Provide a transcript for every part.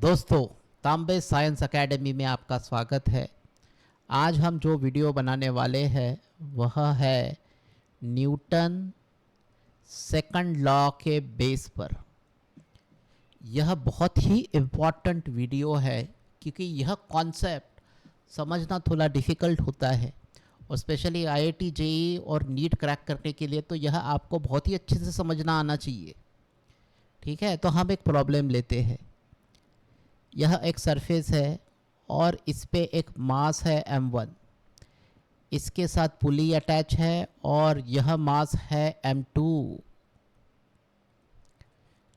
दोस्तों, तांबे science academy में आपका स्वागत है। आज हम जो वीडियो बनाने वाले हैं वह है न्यूटन सेकंड लॉ के बेस पर। यह बहुत ही इम्पॉर्टेंट वीडियो है क्योंकि यह कॉन्सेप्ट समझना थोड़ा डिफ़िकल्ट होता है और स्पेशली आईआईटी जेईई और नीट क्रैक करने के लिए तो यह आपको बहुत ही अच्छे से समझना आना चाहिए। ठीक है, तो हम एक प्रॉब्लम लेते हैं। यह एक सरफेस है और इस पे एक मास है m1, इसके साथ पुली अटैच है और यह मास है m2।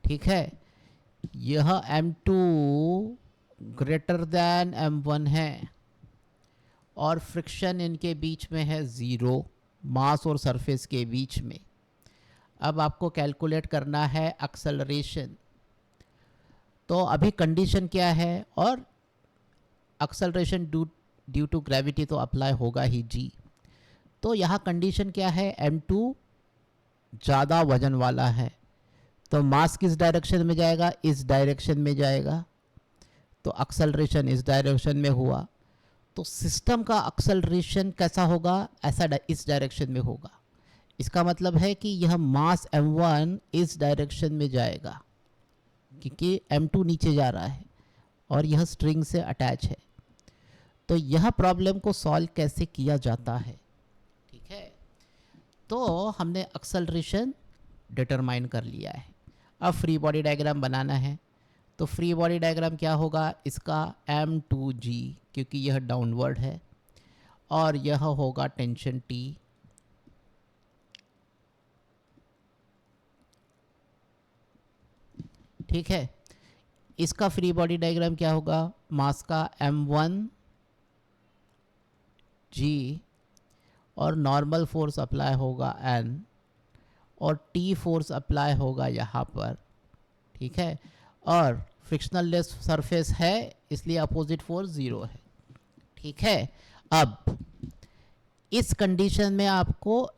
ठीक है, यह m2 ग्रेटर दैन m1 है और फ्रिक्शन इनके बीच में है ज़ीरो, मास और सरफेस के बीच में। अब आपको कैलकुलेट करना है एक्सेलरेशन। तो अभी कंडीशन क्या है, और एक्सेलरेशन ड्यू टू ग्रेविटी तो अप्लाई होगा ही जी। तो यहाँ कंडीशन क्या है, m2 ज़्यादा वजन वाला है तो मास किस डायरेक्शन में जाएगा, इस डायरेक्शन में जाएगा, तो एक्सेलरेशन इस डायरेक्शन में हुआ। तो सिस्टम का एक्सेलरेशन कैसा होगा, ऐसा इस डायरेक्शन में होगा। इसका मतलब है कि यह मास m1 इस डायरेक्शन में जाएगा क्योंकि m2 नीचे जा रहा है और यह स्ट्रिंग से अटैच है। तो यह प्रॉब्लम को सॉल्व कैसे किया जाता है, ठीक है। तो हमने एक्सेलरेशन डिटरमाइन कर लिया है। अब फ्री बॉडी डायग्राम बनाना है। तो फ्री बॉडी डायग्राम क्या होगा, इसका m2g क्योंकि यह डाउनवर्ड है और यह होगा टेंशन T। ठीक है, इसका फ्री बॉडी डायग्राम क्या होगा, मास का m1g और नॉर्मल फोर्स अप्लाई होगा n और T फोर्स अप्लाई होगा यहाँ पर। ठीक है, और फ्रिक्शनल लेस सरफेस है इसलिए अपोजिट फोर्स ज़ीरो है। ठीक है, अब इस कंडीशन में आपको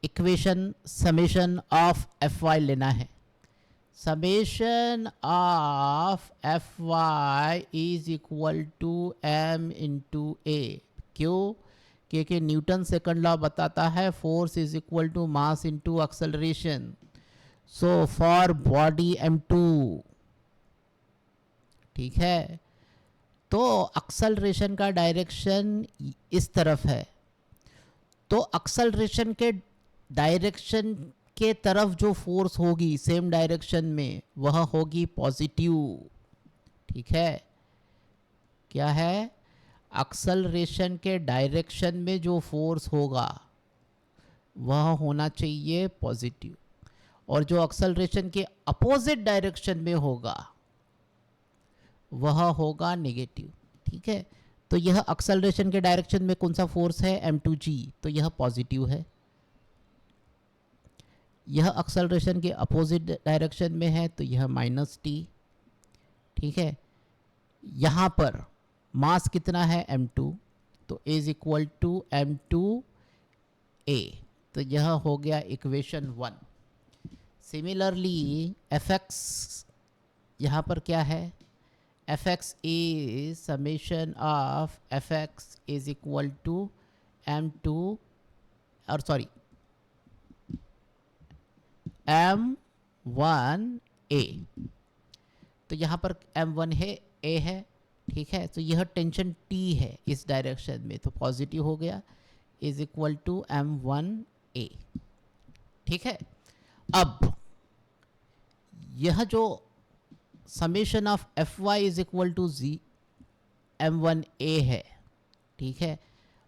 इक्वेशन समेशन ऑफ Fy लेना है। Summation of Fy is equal to m into a. क्यों, क्योंकि न्यूटन सेकंड लॉ बताता है force is equal to mass into acceleration. So for body m2, ठीक है, तो एक्सेलरेशन का डायरेक्शन इस तरफ है, तो एक्सेलरेशन के डायरेक्शन के तरफ जो फोर्स होगी सेम डायरेक्शन में वह होगी पॉजिटिव। ठीक है, क्या है, एक्सेलरेशन के डायरेक्शन में जो फोर्स होगा वह होना चाहिए पॉजिटिव, और जो एक्सेलरेशन के अपोजिट डायरेक्शन में होगा वह होगा नेगेटिव। ठीक है, तो यह एक्सेलरेशन के डायरेक्शन में कौन सा फोर्स है, m2g, तो यह पॉजिटिव है। यह एक्सेलरेशन के अपोजिट डायरेक्शन में है तो यह -t। ठीक है, यहाँ पर मास कितना है, m2, तो इज इक्वल टू m2a, तो यह हो गया इक्वेशन 1। सिमिलरली fx यहाँ पर क्या है, fx is summation of fx is equal to m2 और सॉरी m1a। तो यहाँ पर m1 है, a है। ठीक है, तो यह टेंशन T है इस डायरेक्शन में, तो पॉजिटिव हो गया, इज इक्वल टू m1a। ठीक है, अब यह जो summation of Fy is equal to m1a है, ठीक है,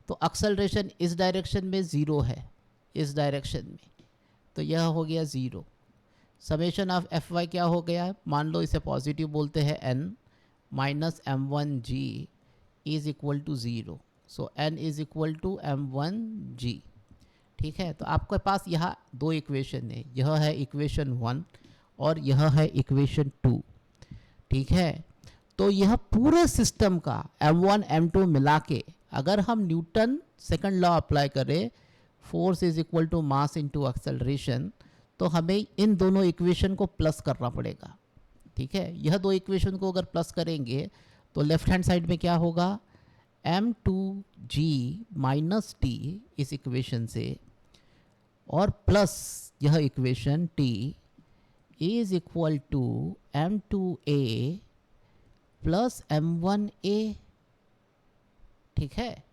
तो एक्सेलरेशन इस डायरेक्शन में ज़ीरो है, इस डायरेक्शन में, तो यह हो गया ज़ीरो। समेशन ऑफ Fy क्या हो गया, मान लो इसे पॉजिटिव बोलते हैं n minus m1g is equal to zero. So n is equal to m1g। ठीक है, तो आपके पास यहाँ दो इक्वेशन है, यह है इक्वेशन 1 और यह है इक्वेशन 2। ठीक है, तो यह पूरे सिस्टम का m1 m2 मिला के अगर हम न्यूटन सेकंड लॉ अप्लाई करें, force is equal to mass into acceleration, तो हमें इन दोनों इक्वेशन को प्लस करना पड़ेगा। ठीक है, यह दो इक्वेशन को अगर प्लस करेंगे तो लेफ्ट हैंड साइड में क्या होगा, m2g माइनस टी इस इक्वेशन से और प्लस यह equation t is equal to m2a plus m1a। ठीक है,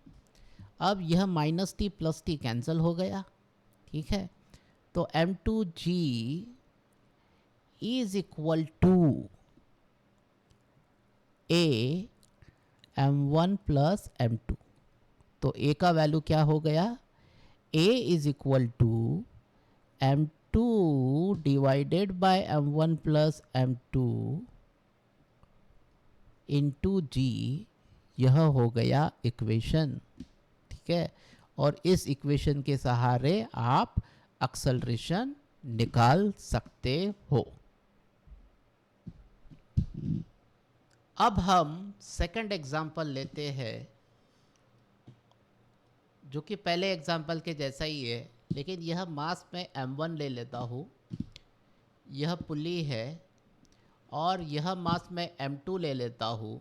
अब यह minus T plus T cancel हो गया। ठीक है, तो m2g is equal to a m1 plus m2। तो a का वैल्यू क्या हो गया, a is equal to m2 divided by m1 plus m2 into g, यह हो गया इक्वेशन। ठीक है, और इस इक्वेशन के सहारे आप एक्सेलरेशन निकाल सकते हो। अब हम सेकंड एग्जांपल लेते हैं जो कि पहले एग्जांपल के जैसा ही है, लेकिन यह मास में m1 ले लेता हूँ, यह पुली है, और यह मास में m2 ले लेता हूँ।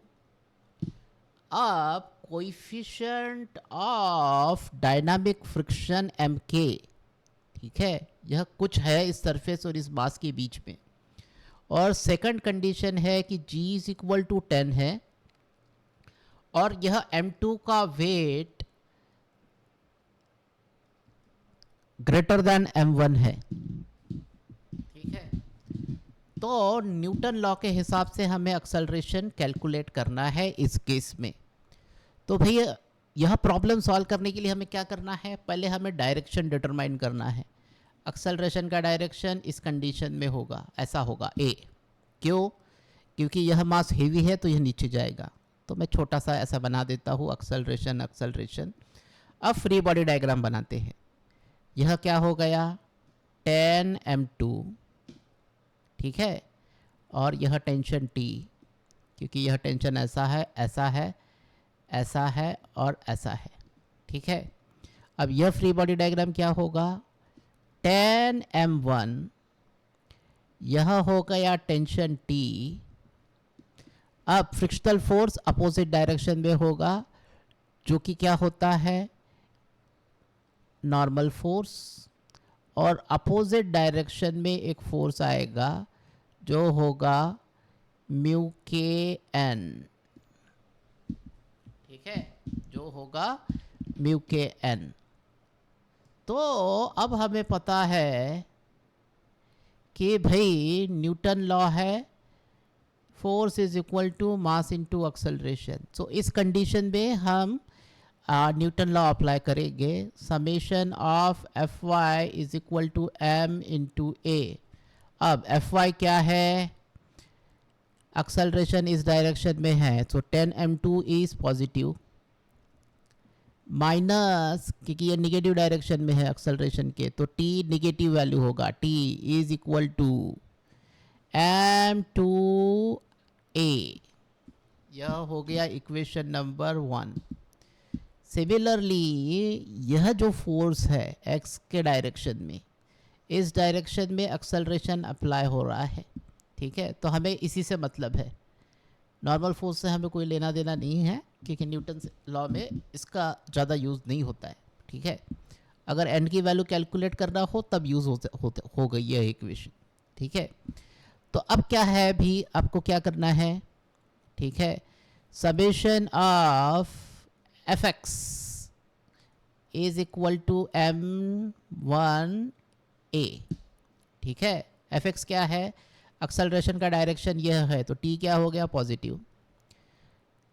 अब coefficient of dynamic friction mk, ठीक है, यह कुछ है इस सरफेस और इस मास के बीच में, और सेकंड कंडीशन है कि g इज इक्वल टू 10 है और यह m2 का वेट ग्रेटर देन m1 है। ठीक है, तो न्यूटन लॉ के हिसाब से हमें एक्सेलरेशन कैलकुलेट करना है इस केस में। तो भैया यह प्रॉब्लम सॉल्व करने के लिए हमें क्या करना है, पहले हमें डायरेक्शन डिटरमाइन करना है। एक्सेलरेशन का डायरेक्शन इस कंडीशन में होगा, ऐसा होगा ए। क्यों, क्योंकि यह मास हेवी है तो यह नीचे जाएगा, तो मैं छोटा सा ऐसा बना देता हूँ एक्सेलरेशन एक्सेलरेशन। अब फ्री बॉडी डायग्राम बनाते हैं। यह क्या हो गया 10m2, ठीक है, और यह टेंशन T, क्योंकि यह टेंशन ऐसा है ऐसा है ऐसा है और ऐसा है। ठीक है, अब यह फ्री बॉडी डायग्राम क्या होगा 10m1, यह हो गया टेंशन T। अब फ्रिक्शनल फोर्स अपोजिट डायरेक्शन में होगा, जो कि क्या होता है नॉर्मल फोर्स, और अपोजिट डायरेक्शन में एक फोर्स आएगा जो होगा म्यू के एन। ठीक है, जो होगा म्यू के एन। तो अब हमें पता है कि भाई न्यूटन लॉ है force is equal to mass into acceleration. So इस कंडीशन में हम न्यूटन लॉ अप्लाई करेंगे। Summation of F Y is equal to M into A. अब एफ वाई क्या है, एक्सेलरेशन इस डायरेक्शन में है, तो 10m2 इज पॉजिटिव, माइनस क्योंकि ये निगेटिव डायरेक्शन में है एक्सेलरेशन के, तो t निगेटिव वैल्यू होगा, t is equal to m2a। यह हो गया इक्वेशन नंबर 1। सिमिलरली यह जो फोर्स है x के डायरेक्शन में, इस डायरेक्शन में एक्सेलरेशन अप्लाई हो रहा है। ठीक है, तो हमें इसी से मतलब है, नॉर्मल फोर्स से हमें कोई लेना देना नहीं है, क्योंकि न्यूटन लॉ में इसका ज़्यादा यूज़ नहीं होता है। ठीक है, अगर n की वैल्यू कैलकुलेट करना हो तब यूज़ हो गई है इक्वेशन। ठीक है, तो अब क्या है भी आपको क्या करना है, ठीक है, summation of F X is equal to m1a। ठीक है, एफ एक्स क्या है, एक्सेलरेशन का डायरेक्शन यह है, तो t क्या हो गया पॉजिटिव,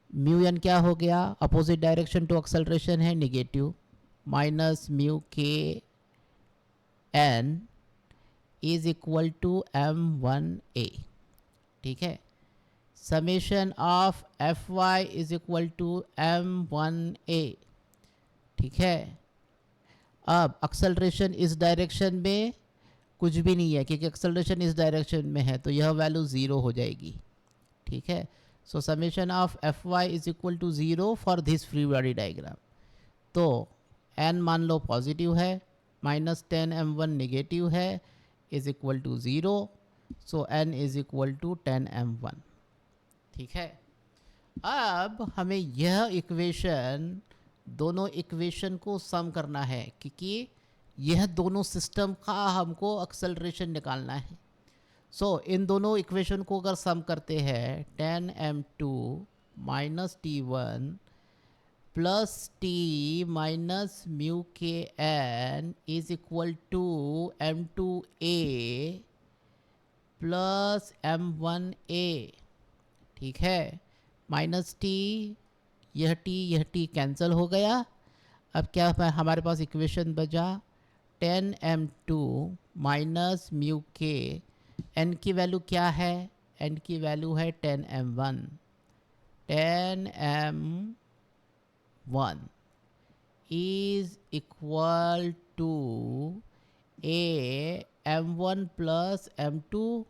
म्यू एन क्या हो गया अपोजिट डायरेक्शन टू एक्सेलरेशन है negative, minus mu K N is equal to m1a। ठीक है, summation of F Y is equal to m1a। ठीक है, अब एक्सेलरेशन इस डायरेक्शन में कुछ भी नहीं है, क्योंकि एक्सेलरेशन इस डायरेक्शन में है, तो यह वैल्यू ज़ीरो हो जाएगी। ठीक है, so summation of F Y is equal to zero for this free body diagram. तो n मान लो पॉजिटिव है, माइनस 10m1 निगेटिव है, is equal to zero. So n is equal to 10m1। ठीक है, अब हमें यह इक्वेशन, दोनों इक्वेशन को सम करना है, क्योंकि यह दोनों सिस्टम का हमको एक्सेलरेशन निकालना है। सो इन दोनों इक्वेशन को अगर सम करते हैं, 10m2 minus t1 plus t minus mu K N is equal to m2a plus m1a। ठीक है, माइनस टी, यह टी कैंसिल हो गया। अब क्या हमारे पास इक्वेशन बचा, 10m2 minus mu K, n की वैल्यू क्या है, n की वैल्यू है 10m1, 10m1 is equal to a m1 plus m2।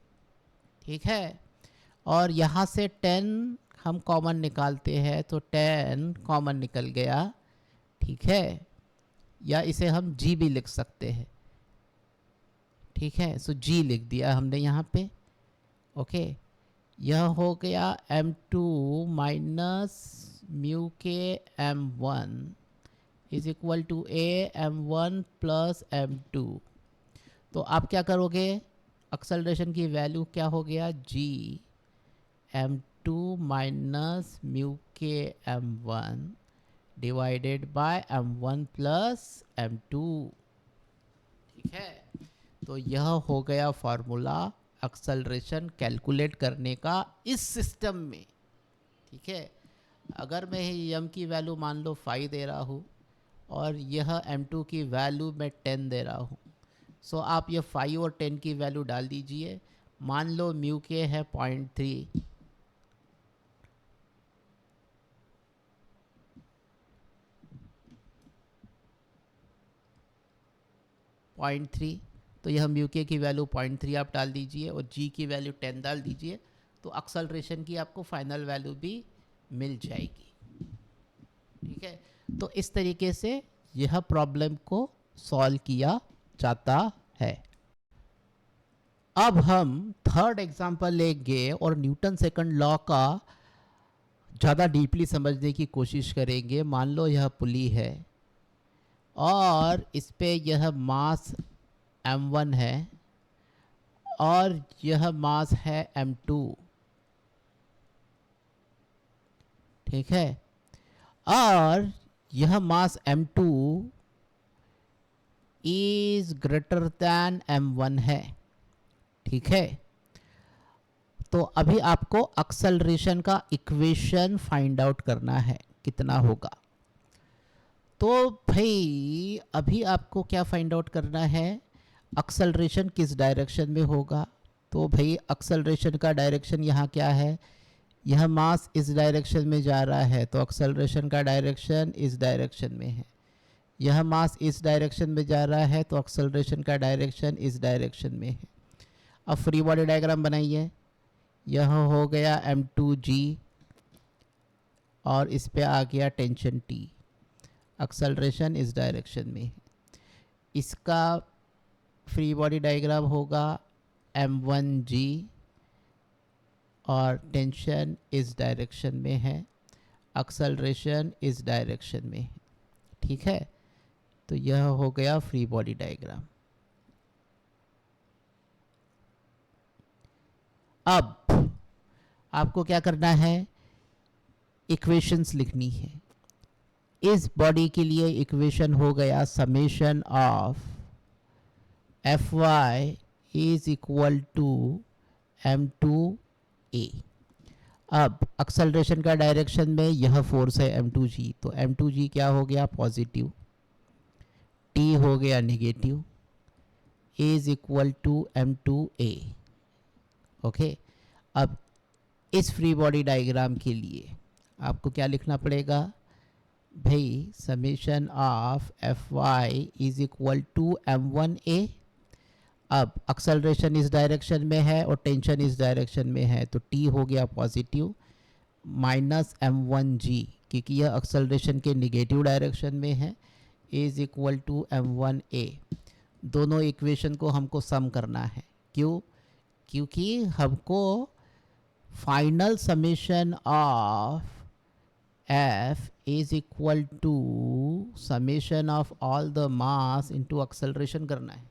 ठीक है, और यहाँ से 10 हम कॉमन निकालते हैं तो 10 कॉमन निकल गया। ठीक है, या इसे हम g भी लिख सकते हैं। ठीक है, सो g लिख दिया हमने यहाँ पे। ओके, यह हो गया m2 minus mu K m1 is equal to a m1 plus m2। तो आप क्या करोगे, एक्सेलरेशन की वैल्यू क्या हो गया, g m2 minus mu K m1 divided by m1 plus m2। ठीक है, तो यह हो गया फॉर्मूला एक्सेलरेशन कैलकुलेट करने का इस सिस्टम में। ठीक है, अगर मैं m की वैल्यू मान लो 5 दे रहा हूँ और यह m2 की वैल्यू मैं 10 दे रहा हूँ, सो आप ये 5 और 10 की वैल्यू डाल दीजिए। मान लो म्यू के है 0.3, तो यह म्यू के की वैल्यू 0.3 आप डाल दीजिए और जी की वैल्यू 10 डाल दीजिए, तो एक्सेलरेशन की आपको फाइनल वैल्यू भी मिल जाएगी। ठीक है, तो इस तरीके से यह प्रॉब्लम को सॉल्व किया जाता है। अब हम थर्ड एग्जांपल लेंगे और न्यूटन सेकंड लॉ का ज़्यादा डीपली समझने की कोशिश करेंगे। मान लो यह पुली है और इस पे यह मास m1 है और यह मास है m2। ठीक है, और यह मास m2 is greater than m1 है। ठीक है, तो अभी आपको एक्सेलरेशन का इक्वेशन फाइंड आउट करना है, कितना होगा। तो भाई अभी आपको क्या फाइंड आउट करना है, एक्सेलरेशन किस डायरेक्शन में होगा। तो भाई एक्सेलरेशन का डायरेक्शन यहाँ क्या है, यह मास इस डायरेक्शन में जा रहा है तो एक्सेलरेशन का डायरेक्शन इस डायरेक्शन में है। यह मास इस डायरेक्शन में जा रहा है तो एक्सेलरेशन का डायरेक्शन इस डायरेक्शन में है। अब फ्री बॉडी डायग्राम बनाइए। यह हो गया m2g और इस पे आ गया टेंशन t, एक्सेलरेशन इस डायरेक्शन में है। इसका फ्री बॉडी डायग्राम होगा m1g और टेंशन इस डायरेक्शन में है, एक्सेलरेशन इस डायरेक्शन में है। ठीक है, तो यह हो गया फ्री बॉडी डायग्राम। अब आपको क्या करना है, इक्वेशंस लिखनी है। इस बॉडी के लिए इक्वेशन हो गया summation of Fy is equal to m2a। अब एक्सेलरेशन का डायरेक्शन में यह फोर्स है m2g, तो m2g क्या हो गया, पॉजिटिव, t हो गया negative, is equal to m2a। Okay, अब इस फ्री बॉडी डायग्राम के लिए आपको क्या लिखना पड़ेगा भाई, summation of Fy is equal to m1a। अब एक्सेलरेशन इस डायरेक्शन में है और टेंशन इस डायरेक्शन में है, तो t हो गया पॉजिटिव माइनस m1g, क्योंकि यह एक्सेलरेशन के निगेटिव डायरेक्शन में है, इज इक्वल टू m1a। दोनों इक्वेशन को हमको सम करना है। क्यों, क्योंकि हमको final summation of F is equal to summation of all the mass into acceleration करना है।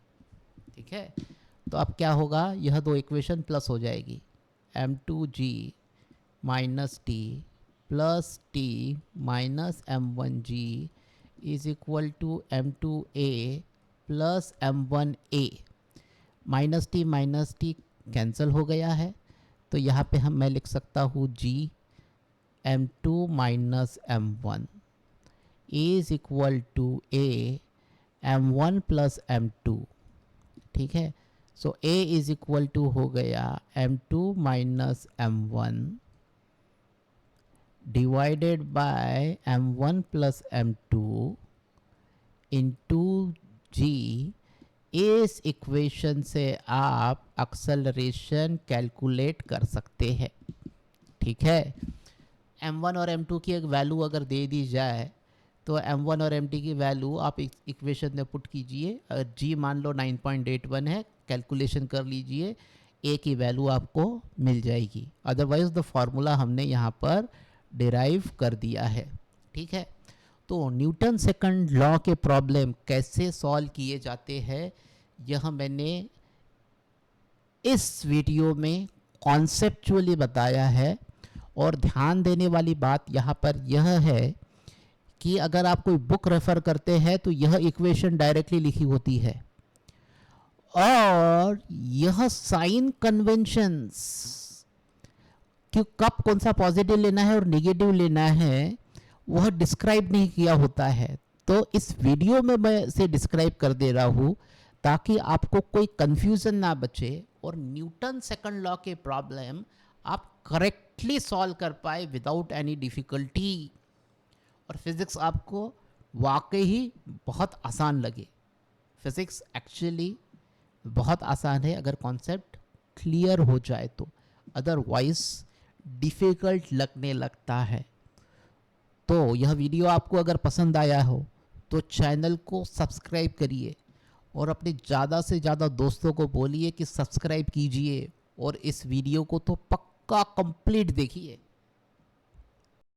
ठीक है, तो अब क्या होगा, यह दो इक्वेशन प्लस हो जाएगी, m2g minus T plus T minus m1g is equal to m2a plus m1a। Minus T cancel हो गया है, तो यहाँ पे मैं लिख सकता हूँ g m2 minus m1 is equal to a m1 plus m2। ठीक है, so a is equal to हो गया m2 minus m1 divided by m1 plus m2 into g। इस इक्वेशन से आप एक्सेलरेशन कैलकुलेट कर सकते हैं। ठीक है, m1 और m2 की एक वैल्यू अगर दे दी जाए तो m1 और m2 की वैल्यू आप इक्वेशन में पुट कीजिए। अगर g मान लो 9.81 है, कैलकुलेशन कर लीजिए, a की वैल्यू आपको मिल जाएगी। अदरवाइज द फॉर्मूला हमने यहाँ पर डिराइव कर दिया है। ठीक है, तो न्यूटन सेकंड लॉ के प्रॉब्लम कैसे सॉल्व किए जाते हैं यह मैंने इस वीडियो में कॉन्सेप्चुअली बताया है। और ध्यान देने वाली बात यहाँ पर यह है कि अगर आप कोई बुक रेफर करते हैं तो यह इक्वेशन डायरेक्टली लिखी होती है, और यह साइन कन्वेंशंस कि कब कौन सा पॉजिटिव लेना है और नेगेटिव लेना है वह डिस्क्राइब नहीं किया होता है। तो इस वीडियो में मैं इसे डिस्क्राइब कर दे रहा हूँ ताकि आपको कोई कंफ्यूजन ना बचे और न्यूटन सेकंड लॉ के प्रॉब्लम आप करेक्टली सॉल्व कर पाए विदाउट एनी डिफ़िकल्टी, और फिज़िक्स आपको वाकई ही बहुत आसान लगे। फिज़िक्स एक्चुअली बहुत आसान है अगर कॉन्सेप्ट क्लियर हो जाए तो, अदरवाइज डिफ़िकल्ट लगने लगता है। तो यह वीडियो आपको अगर पसंद आया हो तो चैनल को सब्सक्राइब करिए और अपने ज़्यादा से ज़्यादा दोस्तों को बोलिए कि सब्सक्राइब कीजिए, और इस वीडियो को तो पक्का कंप्लीट देखिए।